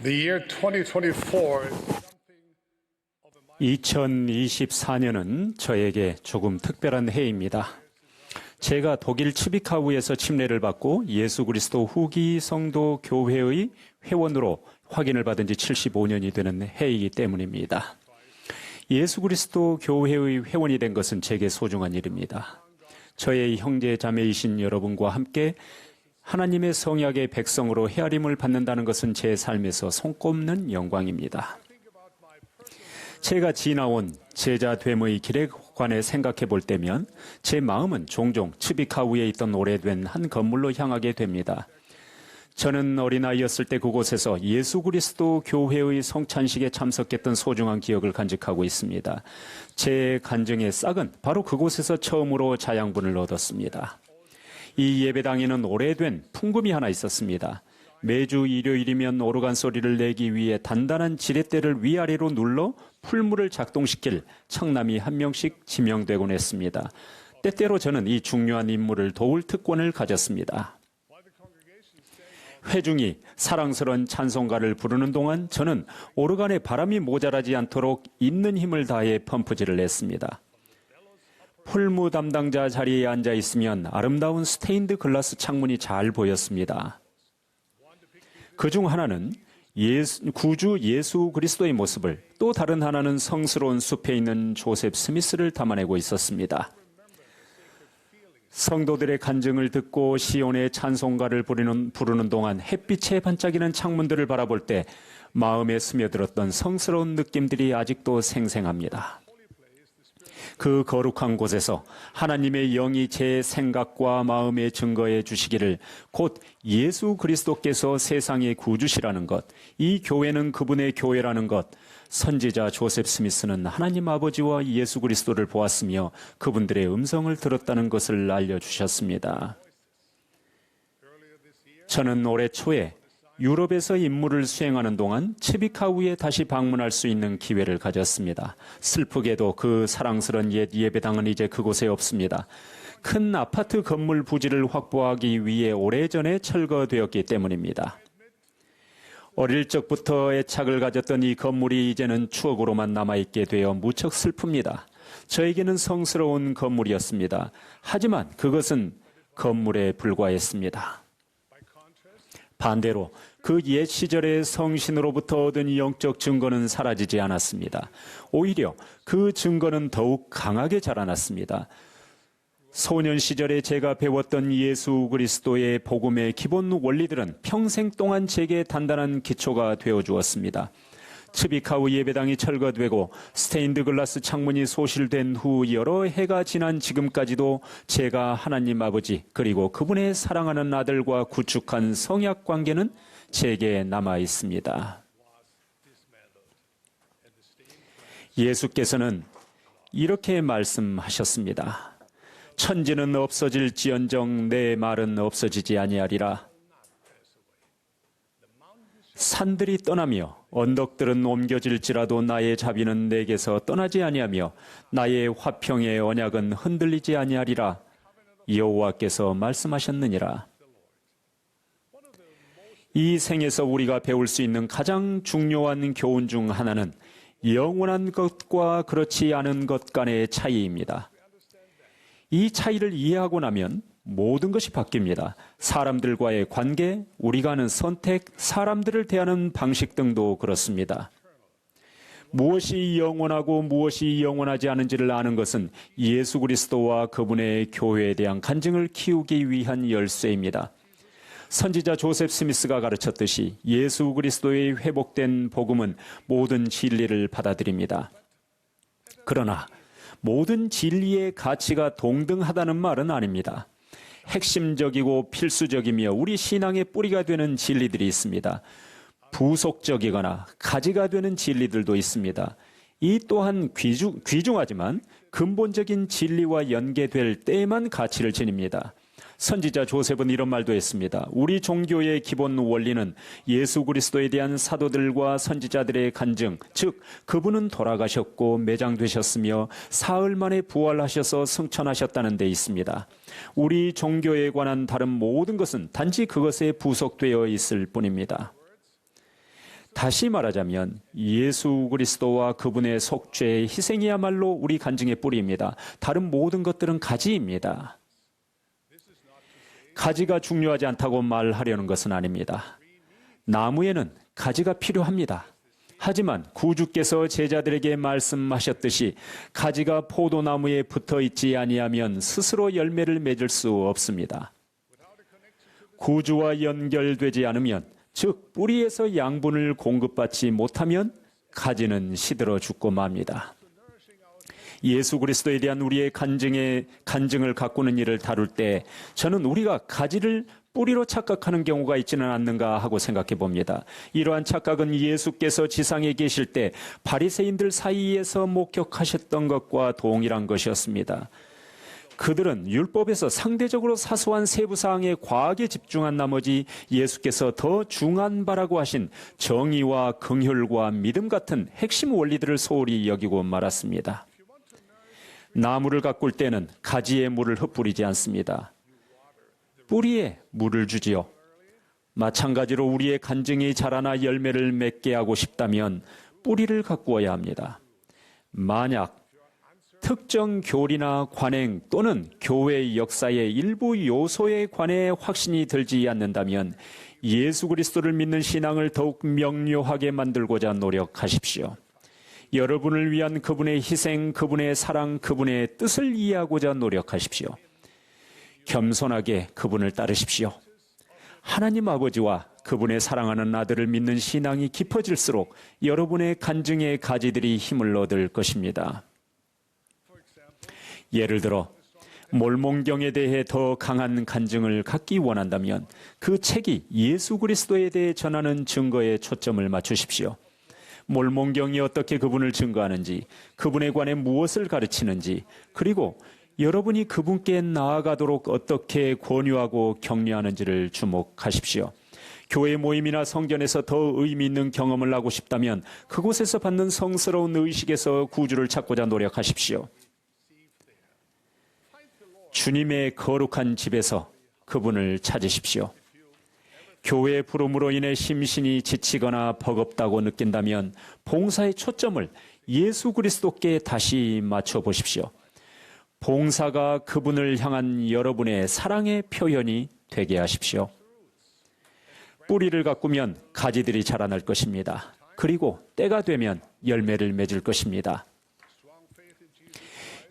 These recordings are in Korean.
The year 2024 2024년은 저에게 조금 특별한 해입니다. 제가 독일 츠비카우에서 침례를 받고 예수 그리스도 후기 성도 교회의 회원으로 확인을 받은 지 75년이 되는 해이기 때문입니다. 예수 그리스도 교회의 회원이 된 것은 제게 소중한 일입니다. 저의 형제 자매이신 여러분과 함께 하나님의 성약의 백성으로 헤아림을 받는다는 것은 제 삶에서 손꼽는 영광입니다. 제가 지나온 제자됨의 길에 관해 생각해 볼 때면 제 마음은 종종 츠비카우에 있던 오래된 한 건물로 향하게 됩니다. 저는 어린아이였을 때 그곳에서 예수 그리스도 교회의 성찬식에 참석했던 소중한 기억을 간직하고 있습니다. 제 간증의 싹은 바로 그곳에서 처음으로 자양분을 얻었습니다. 이 예배당에는 오래된 풍금이 하나 있었습니다. 매주 일요일이면 오르간 소리를 내기 위해 단단한 지렛대를 위아래로 눌러 풀물을 작동시킬 청남이 한 명씩 지명되곤 했습니다. 때때로 저는 이 중요한 임무를 도울 특권을 가졌습니다. 회중이 사랑스러운 찬송가를 부르는 동안 저는 오르간에 바람이 모자라지 않도록 있는 힘을 다해 펌프질을 했습니다. 풀무 담당자 자리에 앉아 있으면 아름다운 스테인드 글라스 창문이 잘 보였습니다. 그중 하나는 구주 예수 그리스도의 모습을, 또 다른 하나는 성스러운 숲에 있는 조셉 스미스를 담아내고 있었습니다. 성도들의 간증을 듣고 시온의 찬송가를 부르는 동안 햇빛에 반짝이는 창문들을 바라볼 때 마음에 스며들었던 성스러운 느낌들이 아직도 생생합니다. 그 거룩한 곳에서 하나님의 영이 제 생각과 마음에 증거해 주시기를 곧 예수 그리스도께서 세상의 구주시라는 것, 이 교회는 그분의 교회라는 것, 선지자 조셉 스미스는 하나님 아버지와 예수 그리스도를 보았으며 그분들의 음성을 들었다는 것을 알려주셨습니다. 저는 올해 초에 유럽에서 임무를 수행하는 동안 츠비카우에 다시 방문할 수 있는 기회를 가졌습니다. 슬프게도 그 사랑스러운 옛 예배당은 이제 그곳에 없습니다. 큰 아파트 건물 부지를 확보하기 위해 오래전에 철거되었기 때문입니다. 어릴 적부터 애착을 가졌던 이 건물이 이제는 추억으로만 남아있게 되어 무척 슬픕니다. 저에게는 성스러운 건물이었습니다. 하지만 그것은 건물에 불과했습니다. 반대로 그 옛 시절의 성신으로부터 얻은 영적 증거는 사라지지 않았습니다. 오히려 그 증거는 더욱 강하게 자라났습니다. 소년 시절에 제가 배웠던 예수 그리스도의 복음의 기본 원리들은 평생 동안 제게 단단한 기초가 되어주었습니다. 츠비카우 예배당이 철거되고 스테인드 글라스 창문이 소실된 후 여러 해가 지난 지금까지도 제가 하나님 아버지 그리고 그분의 사랑하는 아들과 구축한 성약 관계는 제게 남아 있습니다. 예수께서는 이렇게 말씀하셨습니다. 천지는 없어질지언정 내 말은 없어지지 아니하리라. 산들이 떠나며 언덕들은 옮겨질지라도 나의 자비는 내게서 떠나지 아니하며 나의 화평의 언약은 흔들리지 아니하리라. 여호와께서 말씀하셨느니라. 이 생에서 우리가 배울 수 있는 가장 중요한 교훈 중 하나는 영원한 것과 그렇지 않은 것 간의 차이입니다. 이 차이를 이해하고 나면 모든 것이 바뀝니다. 사람들과의 관계, 우리가 하는 선택, 사람들을 대하는 방식 등도 그렇습니다. 무엇이 영원하고 무엇이 영원하지 않은지를 아는 것은 예수 그리스도와 그분의 교회에 대한 간증을 키우기 위한 열쇠입니다. 선지자 조셉 스미스가 가르쳤듯이 예수 그리스도의 회복된 복음은 모든 진리를 받아들입니다. 그러나 모든 진리의 가치가 동등하다는 말은 아닙니다. 핵심적이고 필수적이며 우리 신앙의 뿌리가 되는 진리들이 있습니다. 부속적이거나 가지가 되는 진리들도 있습니다. 이 또한 귀중하지만 근본적인 진리와 연계될 때에만 가치를 지닙니다. 선지자 조셉은 이런 말도 했습니다. 우리 종교의 기본 원리는 예수 그리스도에 대한 사도들과 선지자들의 간증, 즉 그분은 돌아가셨고 매장되셨으며 사흘 만에 부활하셔서 승천하셨다는 데 있습니다. 우리 종교에 관한 다른 모든 것은 단지 그것에 부속되어 있을 뿐입니다. 다시 말하자면 예수 그리스도와 그분의 속죄의 희생이야말로 우리 간증의 뿌리입니다. 다른 모든 것들은 가지입니다. 가지가 중요하지 않다고 말하려는 것은 아닙니다. 나무에는 가지가 필요합니다. 하지만 구주께서 제자들에게 말씀하셨듯이 가지가 포도나무에 붙어 있지 아니하면 스스로 열매를 맺을 수 없습니다. 구주와 연결되지 않으면, 즉 뿌리에서 양분을 공급받지 못하면 가지는 시들어 죽고 맙니다. 예수 그리스도에 대한 우리의 간증을 가꾸는 일을 다룰 때 저는 우리가 가지를 뿌리로 착각하는 경우가 있지는 않는가 하고 생각해 봅니다. 이러한 착각은 예수께서 지상에 계실 때 바리새인들 사이에서 목격하셨던 것과 동일한 것이었습니다. 그들은 율법에서 상대적으로 사소한 세부 사항에 과하게 집중한 나머지 예수께서 더 중한바라고 하신 정의와 긍휼과 믿음 같은 핵심 원리들을 소홀히 여기고 말았습니다. 나무를 가꿀 때는 가지에 물을 흩뿌리지 않습니다. 뿌리에 물을 주지요. 마찬가지로 우리의 간증이 자라나 열매를 맺게 하고 싶다면 뿌리를 가꾸어야 합니다. 만약 특정 교리나 관행 또는 교회 역사의 일부 요소에 관해 확신이 들지 않는다면 예수 그리스도를 믿는 신앙을 더욱 명료하게 만들고자 노력하십시오. 여러분을 위한 그분의 희생, 그분의 사랑, 그분의 뜻을 이해하고자 노력하십시오. 겸손하게 그분을 따르십시오. 하나님 아버지와 그분의 사랑하는 아들을 믿는 신앙이 깊어질수록 여러분의 간증의 가지들이 힘을 얻을 것입니다. 예를 들어 몰몬경에 대해 더 강한 간증을 갖기 원한다면 그 책이 예수 그리스도에 대해 전하는 증거에 초점을 맞추십시오. 몰몬경이 어떻게 그분을 증거하는지, 그분에 관해 무엇을 가르치는지, 그리고 여러분이 그분께 나아가도록 어떻게 권유하고 격려하는지를 주목하십시오. 교회 모임이나 성전에서 더 의미 있는 경험을 하고 싶다면 그곳에서 받는 성스러운 의식에서 구주를 찾고자 노력하십시오. 주님의 거룩한 집에서 그분을 찾으십시오. 교회의 부름으로 인해 심신이 지치거나 버겁다고 느낀다면 봉사의 초점을 예수 그리스도께 다시 맞춰보십시오. 봉사가 그분을 향한 여러분의 사랑의 표현이 되게 하십시오. 뿌리를 가꾸면 가지들이 자라날 것입니다. 그리고 때가 되면 열매를 맺을 것입니다.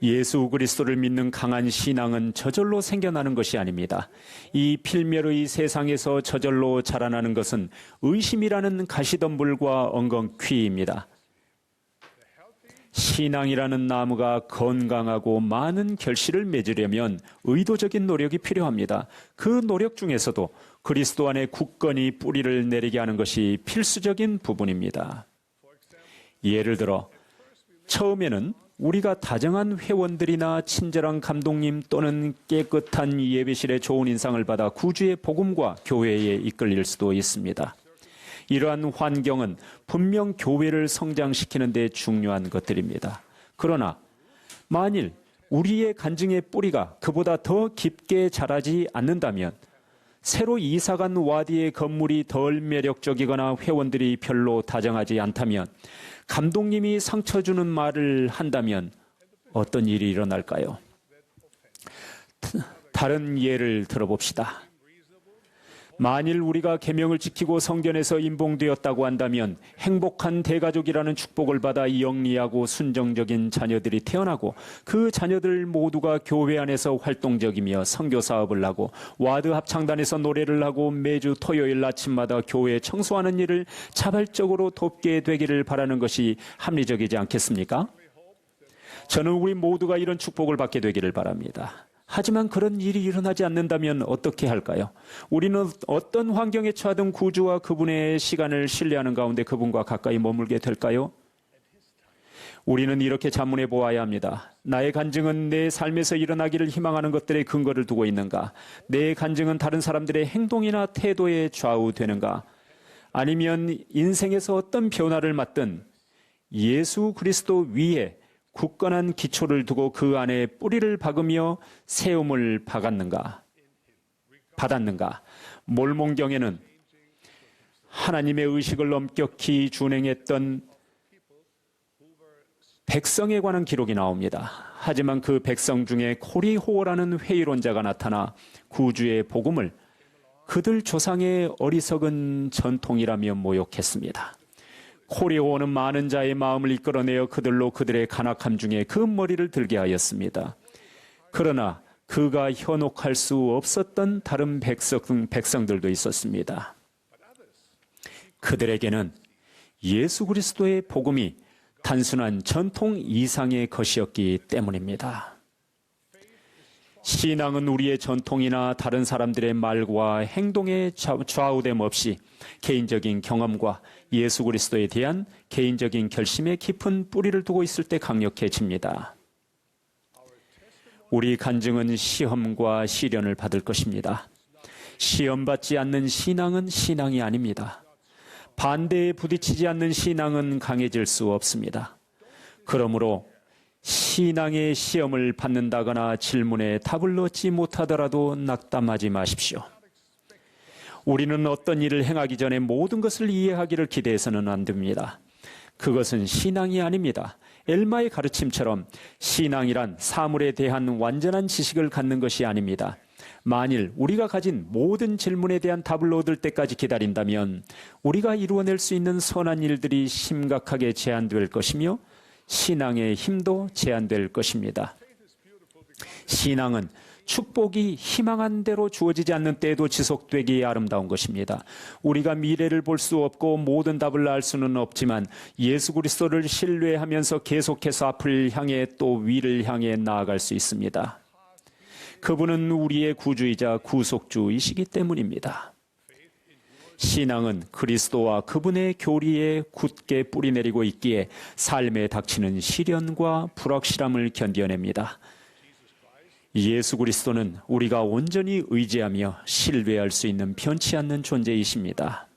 예수 그리스도를 믿는 강한 신앙은 저절로 생겨나는 것이 아닙니다. 이 필멸의 세상에서 저절로 자라나는 것은 의심이라는 가시덤불과 엉겅퀴입니다. 신앙이라는 나무가 건강하고 많은 결실을 맺으려면 의도적인 노력이 필요합니다. 그 노력 중에서도 그리스도 안에 굳건히 뿌리를 내리게 하는 것이 필수적인 부분입니다. 예를 들어 처음에는 우리가 다정한 회원들이나 친절한 감독님 또는 깨끗한 예배실의 좋은 인상을 받아 구주의 복음과 교회에 이끌릴 수도 있습니다. 이러한 환경은 분명 교회를 성장시키는 데 중요한 것들입니다. 그러나 만일 우리의 간증의 뿌리가 그보다 더 깊게 자라지 않는다면, 새로 이사간 와디의 건물이 덜 매력적이거나 회원들이 별로 다정하지 않다면, 감독님이 상처 주는 말을 한다면 어떤 일이 일어날까요? 다른 예를 들어봅시다. 만일 우리가 계명을 지키고 성전에서 임봉되었다고 한다면 행복한 대가족이라는 축복을 받아 영리하고 순정적인 자녀들이 태어나고 그 자녀들 모두가 교회 안에서 활동적이며 선교 사업을 하고 와드 합창단에서 노래를 하고 매주 토요일 아침마다 교회 청소하는 일을 자발적으로 돕게 되기를 바라는 것이 합리적이지 않겠습니까? 저는 우리 모두가 이런 축복을 받게 되기를 바랍니다. 하지만 그런 일이 일어나지 않는다면 어떻게 할까요? 우리는 어떤 환경에 처하든 구주와 그분의 시간을 신뢰하는 가운데 그분과 가까이 머물게 될까요? 우리는 이렇게 자문해 보아야 합니다. 나의 간증은 내 삶에서 일어나기를 희망하는 것들의 근거를 두고 있는가? 내 간증은 다른 사람들의 행동이나 태도에 좌우되는가? 아니면 인생에서 어떤 변화를 맞든 예수 그리스도 위에 굳건한 기초를 두고 그 안에 뿌리를 박으며 세움을 받았는가? 몰몬경에는 하나님의 의식을 엄격히 준행했던 백성에 관한 기록이 나옵니다. 하지만 그 백성 중에 코리호라는 회의론자가 나타나 구주의 복음을 그들 조상의 어리석은 전통이라며 모욕했습니다. 코리호는 많은 자의 마음을 이끌어내어 그들로 그들의 간악함 중에 그 머리를 들게 하였습니다. 그러나 그가 현혹할 수 없었던 다른 백성들도 있었습니다. 그들에게는 예수 그리스도의 복음이 단순한 전통 이상의 것이었기 때문입니다. 신앙은 우리의 전통이나 다른 사람들의 말과 행동에 좌우됨 없이 개인적인 경험과 예수 그리스도에 대한 개인적인 결심에 깊은 뿌리를 두고 있을 때 강력해집니다. 우리 간증은 시험과 시련을 받을 것입니다. 시험받지 않는 신앙은 신앙이 아닙니다. 반대에 부딪히지 않는 신앙은 강해질 수 없습니다. 그러므로 신앙의 시험을 받는다거나 질문에 답을 얻지 못하더라도 낙담하지 마십시오. 우리는 어떤 일을 행하기 전에 모든 것을 이해하기를 기대해서는 안 됩니다. 그것은 신앙이 아닙니다. 엘마의 가르침처럼 신앙이란 사물에 대한 완전한 지식을 갖는 것이 아닙니다. 만일 우리가 가진 모든 질문에 대한 답을 얻을 때까지 기다린다면 우리가 이루어낼 수 있는 선한 일들이 심각하게 제한될 것이며 신앙의 힘도 제한될 것입니다. 신앙은 축복이 희망한 대로 주어지지 않는 때에도 지속되기에 아름다운 것입니다. 우리가 미래를 볼 수 없고 모든 답을 알 수는 없지만 예수 그리스도를 신뢰하면서 계속해서 앞을 향해 또 위를 향해 나아갈 수 있습니다. 그분은 우리의 구주이자 구속주이시기 때문입니다. 신앙은 그리스도와 그분의 교리에 굳게 뿌리내리고 있기에 삶에 닥치는 시련과 불확실함을 견뎌냅니다. 예수 그리스도는 우리가 온전히 의지하며 신뢰할 수 있는 변치 않는 존재이십니다.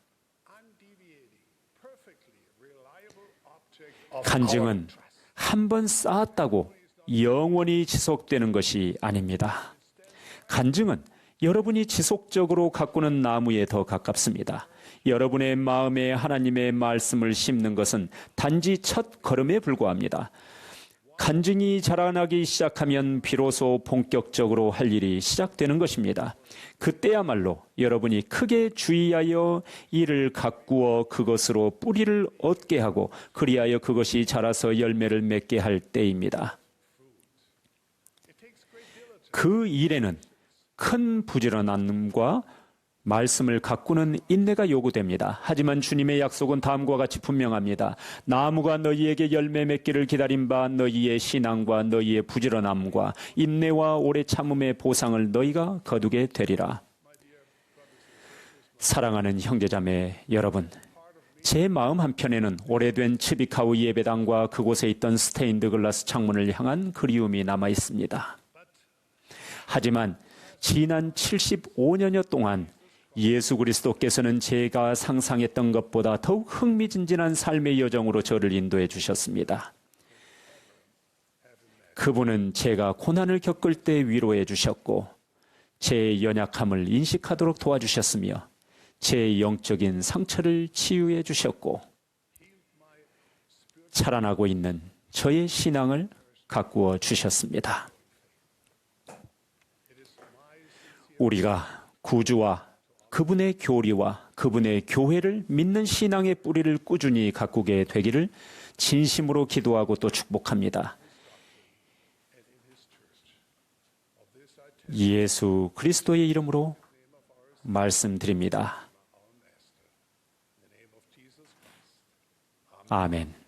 간증은 한 번 쌓았다고 영원히 지속되는 것이 아닙니다. 간증은 여러분이 지속적으로 가꾸는 나무에 더 가깝습니다. 여러분의 마음에 하나님의 말씀을 심는 것은 단지 첫 걸음에 불과합니다. 간증이 자라나기 시작하면 비로소 본격적으로 할 일이 시작되는 것입니다. 그때야말로 여러분이 크게 주의하여 이를 가꾸어 그것으로 뿌리를 얻게 하고 그리하여 그것이 자라서 열매를 맺게 할 때입니다. 그 일에는 큰 부지런함과 말씀을 가꾸는 인내가 요구됩니다. 하지만 주님의 약속은 다음과 같이 분명합니다. 나무가 너희에게 열매 맺기를 기다린 바 너희의 신앙과 너희의 부지런함과 인내와 오래 참음의 보상을 너희가 거두게 되리라. 사랑하는 형제자매 여러분, 제 마음 한편에는 오래된 츠비카우 예배당과 그곳에 있던 스테인드 글라스 창문을 향한 그리움이 남아 있습니다. 하지만 지난 75년여 동안 예수 그리스도께서는 제가 상상했던 것보다 더욱 흥미진진한 삶의 여정으로 저를 인도해 주셨습니다. 그분은 제가 고난을 겪을 때 위로해 주셨고 제 연약함을 인식하도록 도와주셨으며 제 영적인 상처를 치유해 주셨고 자라나고 있는 저의 신앙을 가꾸어 주셨습니다. 우리가 구주와 그분의 교리와 그분의 교회를 믿는 신앙의 뿌리를 꾸준히 가꾸게 되기를 진심으로 기도하고 또 축복합니다. 예수 그리스도의 이름으로 말씀드립니다. 아멘.